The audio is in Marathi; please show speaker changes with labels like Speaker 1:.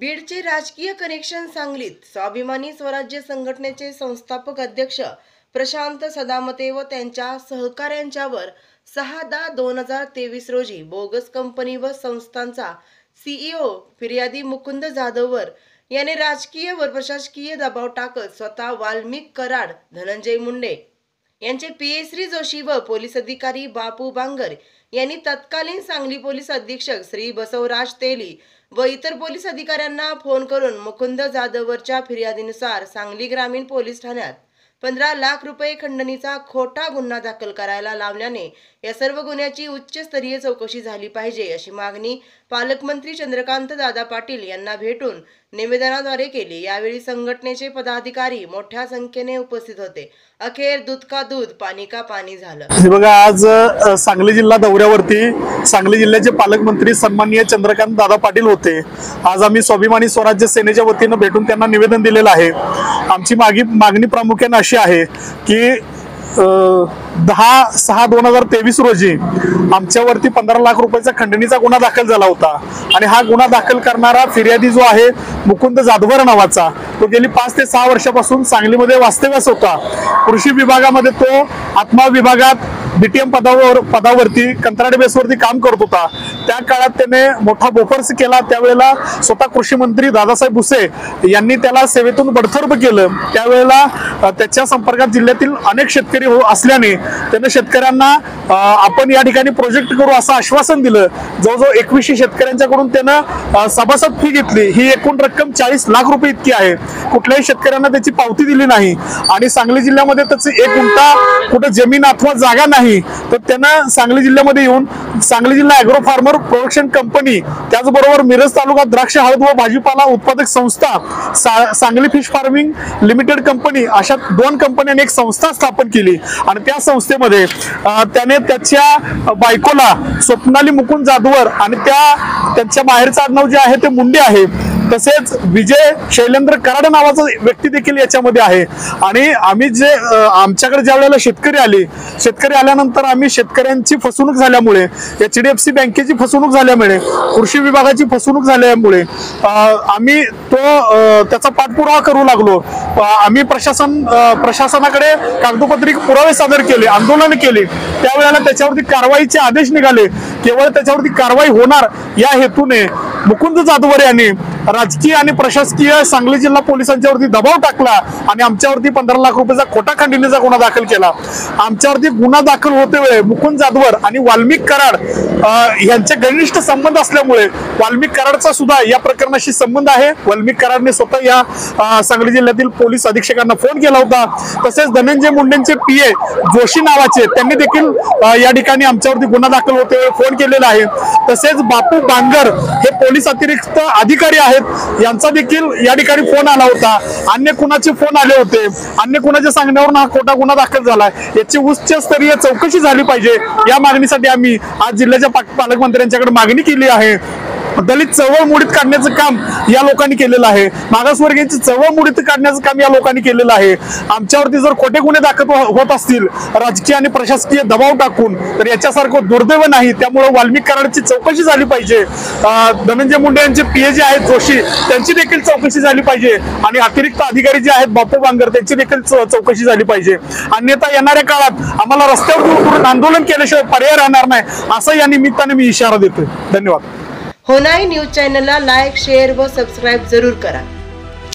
Speaker 1: बीडचे राजकीय कनेक्शन सांगलीत स्वाभिमानी स्वराज्य संघटनेचे संस्थापक अध्यक्ष प्रशांत सदामते व त्यांच्या सहकाऱ्यांच्यावर 6/10/2023 रोजी बोगस कंपनी व संस्थांचा सीईओ फिर्यादी मुकुंद जाधववर याने राजकीय व प्रशासकीय दबाव टाकत स्वतः वाल्मिक कराड, धनंजय मुंडे यांचे पीए श्री जोशी व पोलीस अधिकारी बापू बांगर यांनी तत्कालीन सांगली पोलीस अधीक्षक श्री बसवराज तेली व इतर पोलीस अधिकाऱ्यांना फोन करून मुकुंद जाधववरच्या फिर्यादीनुसार सांगली ग्रामीण पोलीस ठाण्यात 15 लाख रुपये खंडणीचा खोटा गुन्हा दाखल करायला लावल्याने या सर्व गुन्ह्याची उच्चस्तरीय चौकशी झाली पाहिजे अशी मागणी पालकमंत्री चंद्रकांत दादा पाटील यांना भेटून निवेदनाद्वारे केली। यावेळी संघटनेचे पदाधिकारी मोठ्या संख्येने उपस्थित होते। अखेर दूध का दूध पाणी का पाणी झालं।
Speaker 2: बघा, आज सांगली जिल्हा दौऱ्यावरती सांगली जिल्ह्याचे पालकमंत्री सन्माननीय चंद्रकांत दादा पाटील होते। आज आम्ही स्वाभिमानी स्वराज्य सेनेच्या वतीने भेटून त्यांना निवेदन दिलेलं आहे। आमची मागणी प्रामुख्याने अशी आहे की 10/6/2023 रोजी आमच्यावरती 15 लाख रुपयाचा खंडणीचा गुन्हा दाखल झाला होता आणि हा गुन्हा दाखल करणारा फिर्यादी जो आहे मुकुंद जाधवर नावाचा, तो गेली 5 ते 6 वर्षापासून सांगलीमध्ये वास्तव्यास होता। कृषी विभागामध्ये तो आत्मा विभागात बीटीएम पदावरती कंत्राटी बेसवरती काम करत होता। त्या काळात त्याने मोठा बोफर्स केला। त्यावेळेला स्वतः कृषी मंत्री दादासाहेब भुसे यांनी त्याला सेवेतून बडतर्फ केलं। त्यावेळेला त्याच्या संपर्कात जिल्ह्यातील अनेक शेतकरी असल्याने त्याने शेतकऱ्यांना आपण या ठिकाणी प्रोजेक्ट करू असं आश्वासन दिलं। जवळजवळ 21 शेतकऱ्यांच्याकडून त्यानं सभासद फी घेतली। ही एकूण रक्कम 40 लाख रुपये इतकी आहे। कुठल्याही शेतकऱ्यांना त्याची पावती दिली नाही आणि सांगली जिल्ह्यामध्ये त्याची 1 गुंठा कुठे जमीन अथवा जागा नाही, तर त्यानं सांगली जिल्ह्यामध्ये येऊन सांगली जिल्हा ॲग्रो फार्मर प्रोडक्शन कंपनी, त्याचबरोबर मिरज तालुका द्राक्ष हळद व भाजीपाला उत्पादक संस्था, Sangli fish farming limited company, अशा 2 कंपन्यांनी एक संस्था स्थापन केली आणि त्या संस्थेमध्ये त्याने त्याच्या बायकोला स्वप्नाली मुकुंद जाधवर आणि त्यांच्या माहेरचं आडनाव जे आहे ते मुंडे आहे, तसेच विजय शैलेंद्र कराड नावाचा व्यक्ती देखील याच्यामध्ये आहे। आणि आम्ही जे आमच्याकडे ज्या वेळेला शेतकरी आल्यानंतर आम्ही शेतकऱ्यांची फसवणूक झाल्यामुळे, HDFC बँकेची फसवणूक झाल्यामुळे, कृषी विभागाची फसवणूक झाल्यामुळे आम्ही त्याचा पाठपुरावा करू लागलो। आम्ही प्रशासनाकडे कागदोपत्री पुरावे सादर केले, आंदोलन केले। त्यावेळेला त्याच्यावरती कारवाईचे आदेश निघाले। केवळ त्याच्यावरती कारवाई होणार या हेतूने मुकुंद जाधवर यांनी राजकीय आणि प्रशासकीय सांगली जिल्हा पोलिसांच्यावरती दबाव टाकला आणि आमच्यावरती 15 लाख रुपयाचा खोटा खंडणीचा गुन्हा दाखल केला। आमच्यावरती गुन्हा दाखल होते वेळे मुकुंद जाधवर आणि वाल्मिक कराड यांचे घनिष्ठ संबंध असल्यामुळे वाल्मिक कराडचा सुद्धा या प्रकरणाशी संबंध आहे। वाल्मिक कराडने स्वतः या सांगली जिल्ह्यातील पोलीस अधीक्षकांना फोन केला होता। तसेच धनंजय मुंडेंचे पीए जोशी नावाचे त्यांनी देखील या ठिकाणी आमच्यावरती गुन्हा दाखल होते वेळी फोन केलेला आहे। तसेच बापू बांगर हे पोलीस अतिरिक्त अधिकारी आहेत, यांचा देखील या ठिकाणी फोन आला होता। अन्य कुणाचे फोन आले होते, अन्य कुणाच्या सांगण्यावरून हा खोटा गुन्हा दाखल झाला। याची उच्चस्तरीय चौकशी झाली पाहिजे या मागणीसाठी आम्ही आज जिल्ह्याच्या पालकमंत्र्यांच्याकडे मागणी केली आहे। दलित चळवळ मोडीत काढण्याचं काम या लोकांनी केलेलं आहे। मागासवर्गीयांची चळवळ मोडीत काढण्याचं काम या लोकांनी केलेलं आहे। आमच्यावरती जर खोटे गुन्हे दाखल होत असतील राजकीय आणि प्रशासकीय दबाव टाकून, तर याच्यासारखं दुर्दैव नाही। त्यामुळे वाल्मिक कराडची चौकशी झाली पाहिजे। धनंजय मुंडे यांचे पीए जे आहेत जोशी, त्यांची देखील चौकशी झाली पाहिजे आणि अतिरिक्त अधिकारी जे आहेत बापू बांगर, त्यांची देखील चौकशी झाली पाहिजे। अन्यथा येणाऱ्या काळात आम्हाला रस्त्यावर उतरून आंदोलन केल्याशिवाय पर्याय राहणार नाही, असं या निमित्ताने मी इशारा देतोय। धन्यवाद।
Speaker 1: होनाई न्यूज चॅनलला लाईक, शेअर व सबस्क्राईब जरूर करा।